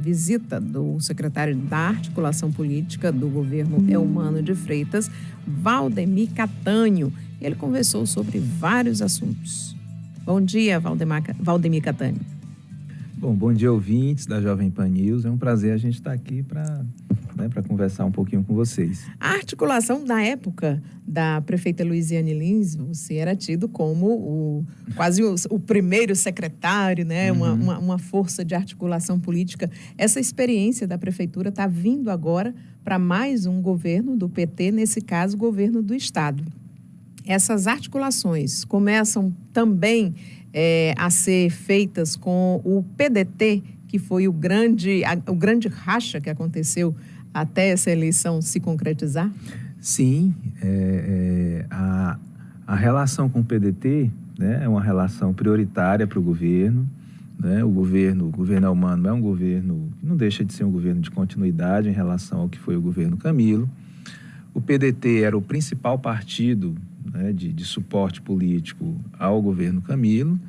visita do secretário da Articulação Política do governo Eumano de Freitas, Valdemir Catânio. Ele conversou sobre vários assuntos. Bom dia, Valdemir Catânio. Bom dia, ouvintes da Jovem Pan News. É um prazer a gente estar aqui para conversar um pouquinho com vocês. A articulação da época da prefeita Luiziane Lins, você era tido como quase o primeiro secretário, né? Uma força de articulação política. Essa experiência da prefeitura está vindo agora para mais um governo do PT, nesse caso, governo do Estado. Essas articulações começam também a ser feitas com o PDT, que foi o grande racha que aconteceu até essa eleição se concretizar? Sim, a relação com o PDT, né, é uma relação prioritária para o governo. Né? O governo Eumano é um governo que não deixa de ser um governo de continuidade em relação ao que foi o governo Camilo. O PDT era o principal partido, né, de suporte político ao governo Camilo.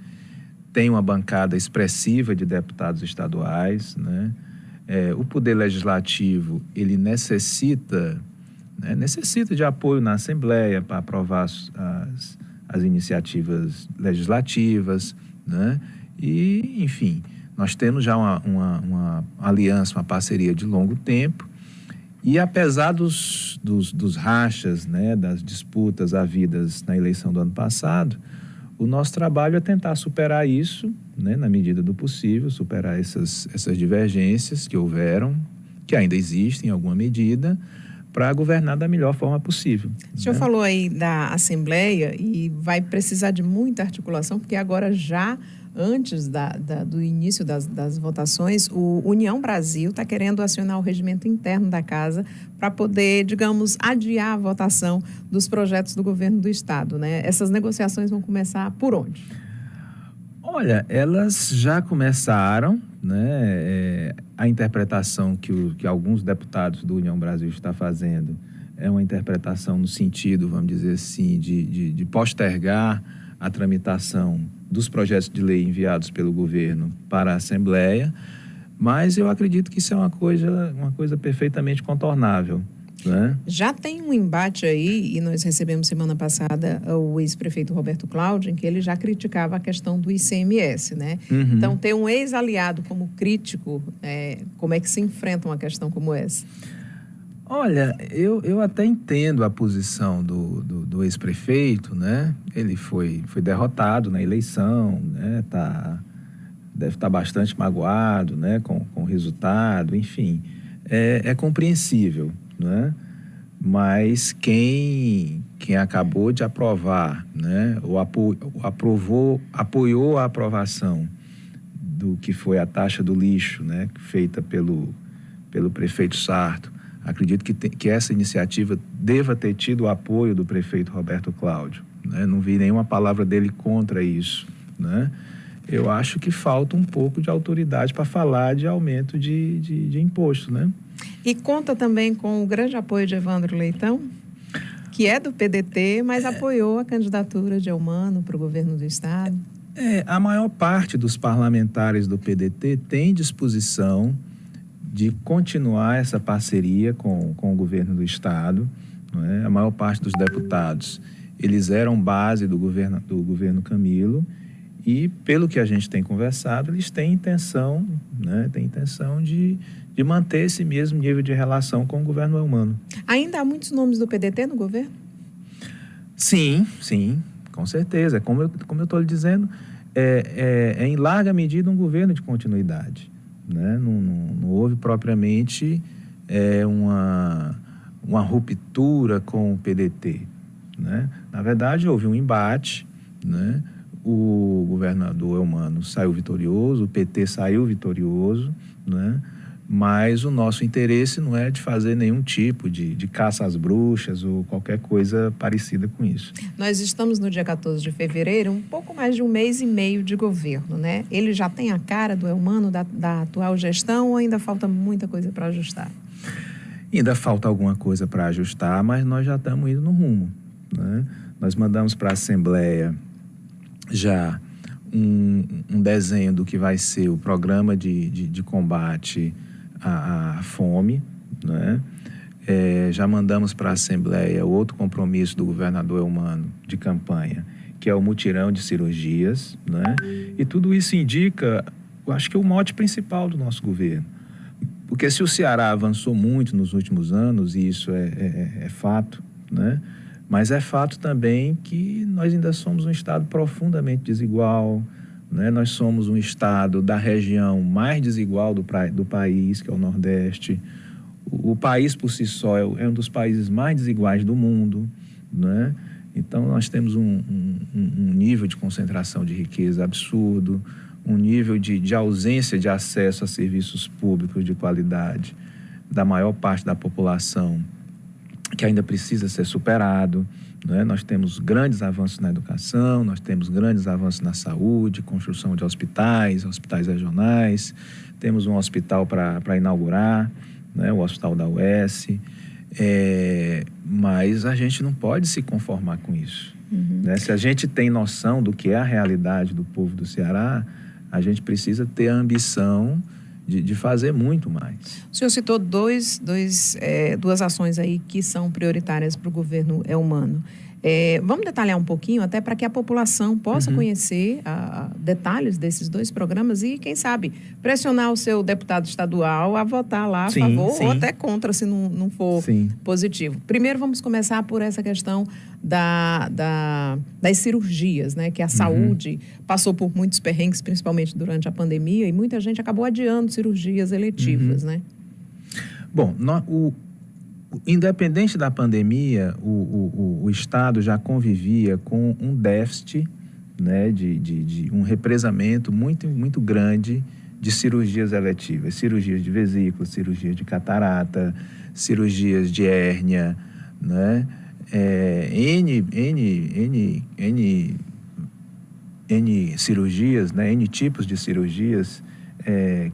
Tem uma bancada expressiva de deputados estaduais, né? O Poder Legislativo, ele necessita de apoio na Assembleia para aprovar as iniciativas legislativas, né? E, enfim, nós temos já uma aliança, uma parceria de longo tempo. E apesar dos rachas, né, das disputas havidas na eleição do ano passado, o nosso trabalho é tentar superar isso, né, na medida do possível, superar essas divergências que houveram, que ainda existem em alguma medida, para governar da melhor forma possível. O senhor falou aí da Assembleia e vai precisar de muita articulação, porque agora já antes do início das votações, o União Brasil está querendo acionar o regimento interno da Casa para poder, digamos, adiar a votação dos projetos do governo do Estado, né? Essas negociações vão começar por onde? Olha, elas já começaram, né? A interpretação que alguns deputados do União Brasil estão fazendo é uma interpretação no sentido, vamos dizer assim, de postergar a tramitação dos projetos de lei enviados pelo governo para a Assembleia, mas eu acredito que isso é uma coisa perfeitamente contornável, né? Já tem um embate aí, e nós recebemos semana passada o ex-prefeito Roberto Cláudio, em que ele já criticava a questão do ICMS, né? Então, ter um ex-aliado como crítico, como é que se enfrenta uma questão como essa? Olha, eu até entendo a posição do ex-prefeito, né? Ele foi derrotado na eleição, né? Deve estar bastante magoado, né? Com o resultado, enfim. É compreensível, né? Mas quem acabou de aprovar, né? Apoiou a aprovação do que foi a taxa do lixo, né? Feita pelo prefeito Sarto. Acredito que essa iniciativa deva ter tido o apoio do prefeito Roberto Cláudio, né? Não vi nenhuma palavra dele contra isso, né? Eu acho que falta um pouco de autoridade para falar de aumento de imposto, né? E conta também com o grande apoio de Evandro Leitão, que é do PDT, mas apoiou a candidatura de Eumano para o governo do Estado. A maior parte dos parlamentares do PDT tem disposição de continuar essa parceria com o governo do Estado, não é? A maior parte dos deputados, eles eram base do governo Camilo e, pelo que a gente tem conversado, eles têm intenção, né? Têm intenção de manter esse mesmo nível de relação com o governo Eumano. Ainda há muitos nomes do PDT no governo? Sim, com certeza. Como eu estou lhe dizendo, é em larga medida um governo de continuidade. Né? Não houve propriamente uma ruptura com o PDT, né? Na verdade, houve um embate, né? O governador Eumano saiu vitorioso, o PT saiu vitorioso, né? Mas o nosso interesse não é de fazer nenhum tipo de caça às bruxas ou qualquer coisa parecida com isso. Nós estamos no dia 14 de fevereiro, um pouco mais de um mês e meio de governo, né? Ele já tem a cara do Eumano da atual gestão ou ainda falta muita coisa para ajustar? Ainda falta alguma coisa para ajustar, mas nós já estamos indo no rumo, né? Nós mandamos para a Assembleia já um desenho do que vai ser o programa de combate à fome, né? Já mandamos para a Assembleia outro compromisso do governador Eumano de campanha, que é o mutirão de cirurgias, né? E tudo isso indica, eu acho que é o mote principal do nosso governo. Porque se o Ceará avançou muito nos últimos anos, e isso é fato, né? Mas é fato também que nós ainda somos um estado profundamente desigual, né? Nós somos um estado da região mais desigual do país, que é o Nordeste. O país por si só é um dos países mais desiguais do mundo, né? Então nós temos um nível de concentração de riqueza absurdo, um nível de ausência de acesso a serviços públicos de qualidade da maior parte da população, que ainda precisa ser superado, né? Nós temos grandes avanços na educação, nós temos grandes avanços na saúde, construção de hospitais regionais, temos um hospital para inaugurar, né? O Hospital da UES, mas a gente não pode se conformar com isso. Né? Se a gente tem noção do que é a realidade do povo do Ceará, a gente precisa ter a ambição de fazer muito mais. O senhor citou duas ações aí que são prioritárias para o governo Eumano. Vamos detalhar um pouquinho, até para que a população possa conhecer detalhes desses dois programas e, quem sabe, pressionar o seu deputado estadual a votar lá a favor ou até contra, se não for positivo. Primeiro, vamos começar por essa questão das cirurgias, né? Que a saúde passou por muitos perrengues, principalmente durante a pandemia, e muita gente acabou adiando cirurgias eletivas, né? Bom, independente da pandemia, o Estado já convivia com um déficit, né, de um represamento muito, muito grande de cirurgias eletivas, cirurgias de vesícula, cirurgias de catarata, cirurgias de hérnia, né? N cirurgias, né, N tipos de cirurgias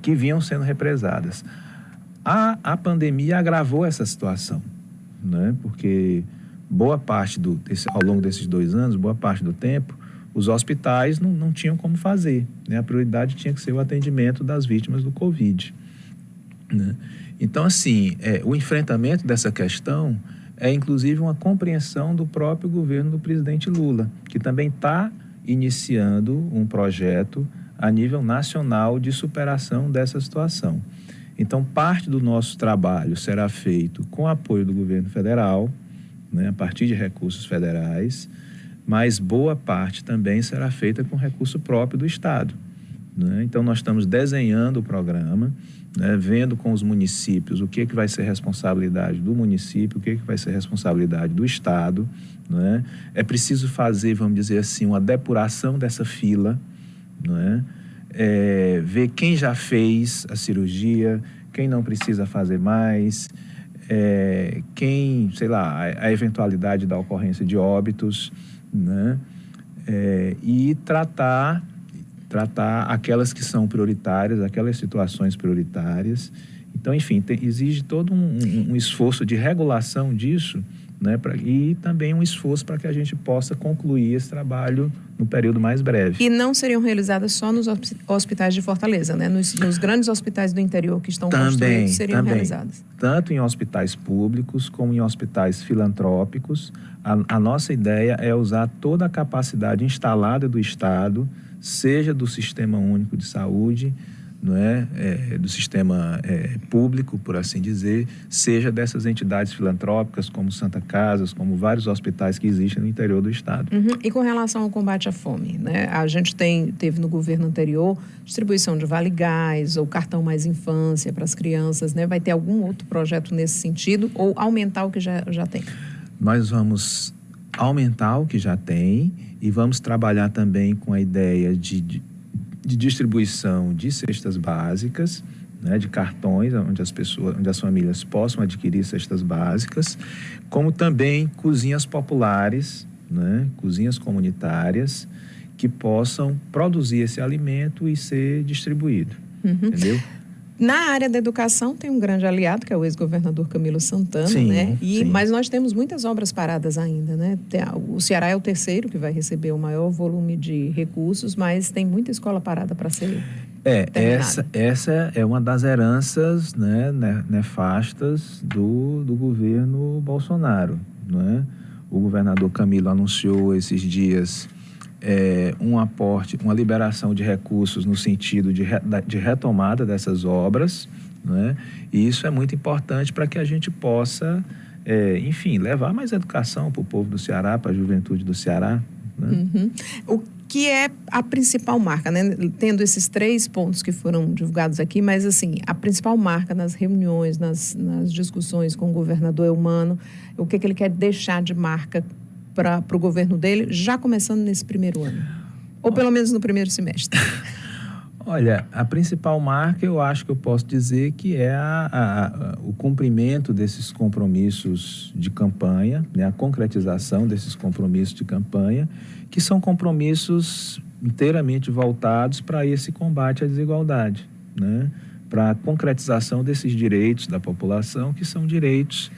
que vinham sendo represadas. A pandemia agravou essa situação, né? Porque boa parte ao longo desses 2 anos, boa parte do tempo, os hospitais não tinham como fazer, né? A prioridade tinha que ser o atendimento das vítimas do Covid, né? Então, assim, o enfrentamento dessa questão é, inclusive, uma compreensão do próprio governo do presidente Lula, que também está iniciando um projeto a nível nacional de superação dessa situação. Então, parte do nosso trabalho será feito com apoio do governo federal, né, a partir de recursos federais, mas boa parte também será feita com recurso próprio do Estado, né? Então, nós estamos desenhando o programa, né, vendo com os municípios o que vai ser responsabilidade do município, o que vai ser responsabilidade do Estado, né? É preciso fazer, vamos dizer assim, uma depuração dessa fila, né? Ver quem já fez a cirurgia, quem não precisa fazer mais, quem, sei lá, a eventualidade da ocorrência de óbitos, né? E tratar aquelas que são prioritárias, aquelas situações prioritárias. Então, enfim, exige todo um esforço de regulação disso, né, e também um esforço para que a gente possa concluir esse trabalho no período mais breve. E não seriam realizadas só nos hospitais de Fortaleza, né? Nos grandes hospitais do interior que estão construídos seriam realizadas? Tanto em hospitais públicos como em hospitais filantrópicos. A nossa ideia é usar toda a capacidade instalada do Estado, seja do Sistema Único de Saúde, não do sistema público, por assim dizer, seja dessas entidades filantrópicas, como Santa Casas, como vários hospitais que existem no interior do estado. E com relação ao combate à fome, né? A gente teve no governo anterior distribuição de Vale Gás ou cartão Mais Infância para as crianças, né? Vai ter algum outro projeto nesse sentido ou aumentar o que já tem? Nós vamos aumentar o que já tem e vamos trabalhar também com a ideia de distribuição de cestas básicas, né, de cartões, onde as famílias possam adquirir cestas básicas, como também cozinhas populares, né, cozinhas comunitárias, que possam produzir esse alimento e ser distribuído, entendeu? Na área da educação tem um grande aliado, que é o ex-governador Camilo Santana, Sim, né? sim. Mas nós temos muitas obras paradas ainda, né? O Ceará é o terceiro que vai receber o maior volume de recursos, mas tem muita escola parada para ser terminada. Essa é uma das heranças, né, nefastas do governo Bolsonaro, né? O governador Camilo anunciou esses dias um aporte, uma liberação de recursos no sentido de retomada dessas obras, né? E isso é muito importante para que a gente possa, enfim, levar mais educação para o povo do Ceará, para a juventude do Ceará, né? Uhum. O que é a principal marca, né? Tendo esses 3 pontos que foram divulgados aqui, mas assim, a principal marca nas reuniões, nas discussões com o governador Eumano, o que ele quer deixar de marca para o governo dele, já começando nesse primeiro ano? Ou pelo menos no primeiro semestre? Olha, a principal marca, eu acho que eu posso dizer que é o cumprimento desses compromissos de campanha, né? A concretização desses compromissos de campanha, que são compromissos inteiramente voltados para esse combate à desigualdade, né? Para a concretização desses direitos da população, que são direitos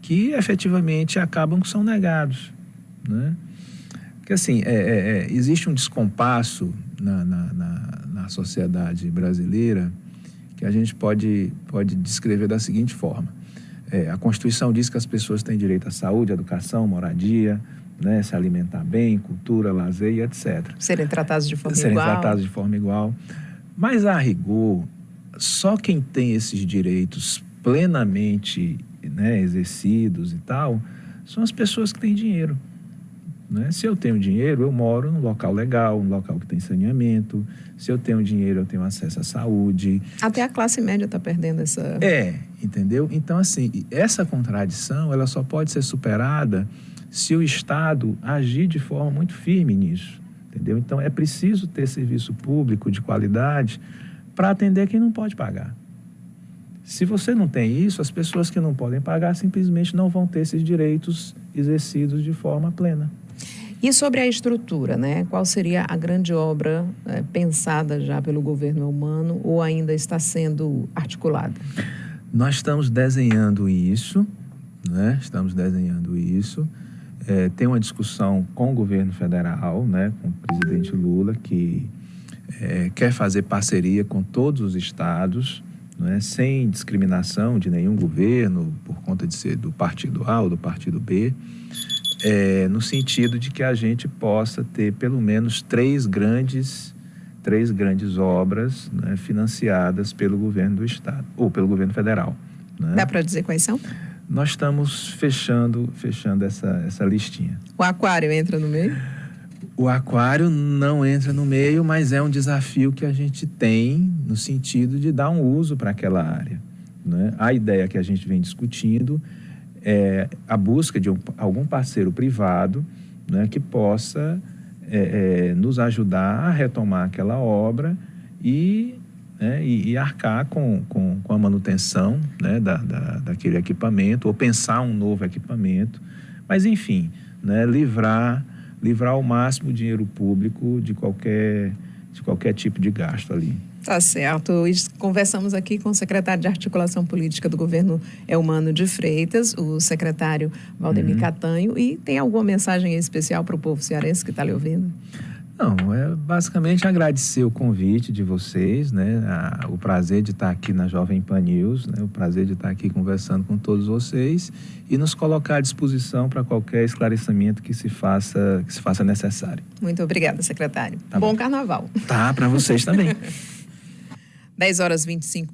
que efetivamente acabam que são negados, né? Porque assim, existe um descompasso na sociedade brasileira que a gente pode descrever da seguinte forma. A Constituição diz que as pessoas têm direito à saúde, à educação, moradia, né, se alimentar bem, cultura, lazer e etc. Serem tratados de forma igual. Serem tratados de forma igual. Mas, a rigor, só quem tem esses direitos plenamente, né, exercidos e tal, são as pessoas que têm dinheiro, né? Se eu tenho dinheiro, eu moro num local legal, num local que tem saneamento. Se eu tenho dinheiro, eu tenho acesso à saúde. Até a classe média está perdendo essa... Entendeu? Então, assim, essa contradição, ela só pode ser superada se o Estado agir de forma muito firme nisso, entendeu? Então, é preciso ter serviço público de qualidade para atender quem não pode pagar. Se você não tem isso, as pessoas que não podem pagar simplesmente não vão ter esses direitos exercidos de forma plena. E sobre a estrutura, né? Qual seria a grande obra pensada já pelo governo Eumano ou ainda está sendo articulada? Nós estamos desenhando isso, né? Estamos desenhando isso. Tem uma discussão com o governo federal, né? Com o presidente Lula, que quer fazer parceria com todos os estados, né? Sem discriminação de nenhum governo, por conta de ser do partido A ou do partido B. No sentido de que a gente possa ter pelo menos três grandes obras, né, financiadas pelo governo do estado ou pelo governo federal, né? Dá para dizer quais são? Nós estamos fechando essa listinha. O aquário entra no meio? O aquário não entra no meio, mas é um desafio que a gente tem no sentido de dar um uso para aquela área, né? A ideia que a gente vem discutindo é a busca de algum parceiro privado, né, que possa nos ajudar a retomar aquela obra e arcar com a manutenção, né, daquele equipamento, ou pensar um novo equipamento, mas enfim, né, livrar ao máximo o dinheiro público de qualquer tipo de gasto ali. Tá certo. Conversamos aqui com o secretário de Articulação Política do governo Eumano de Freitas, o secretário Valdemir Catanho. E tem alguma mensagem especial para o povo cearense que está lhe ouvindo? Não, basicamente agradecer o convite de vocês, né? O prazer de estar aqui na Jovem Pan News, né? O prazer de estar aqui conversando com todos vocês e nos colocar à disposição para qualquer esclarecimento que se faça necessário. Muito obrigada, secretário. Tá bom carnaval. Tá, para vocês também. 10h25.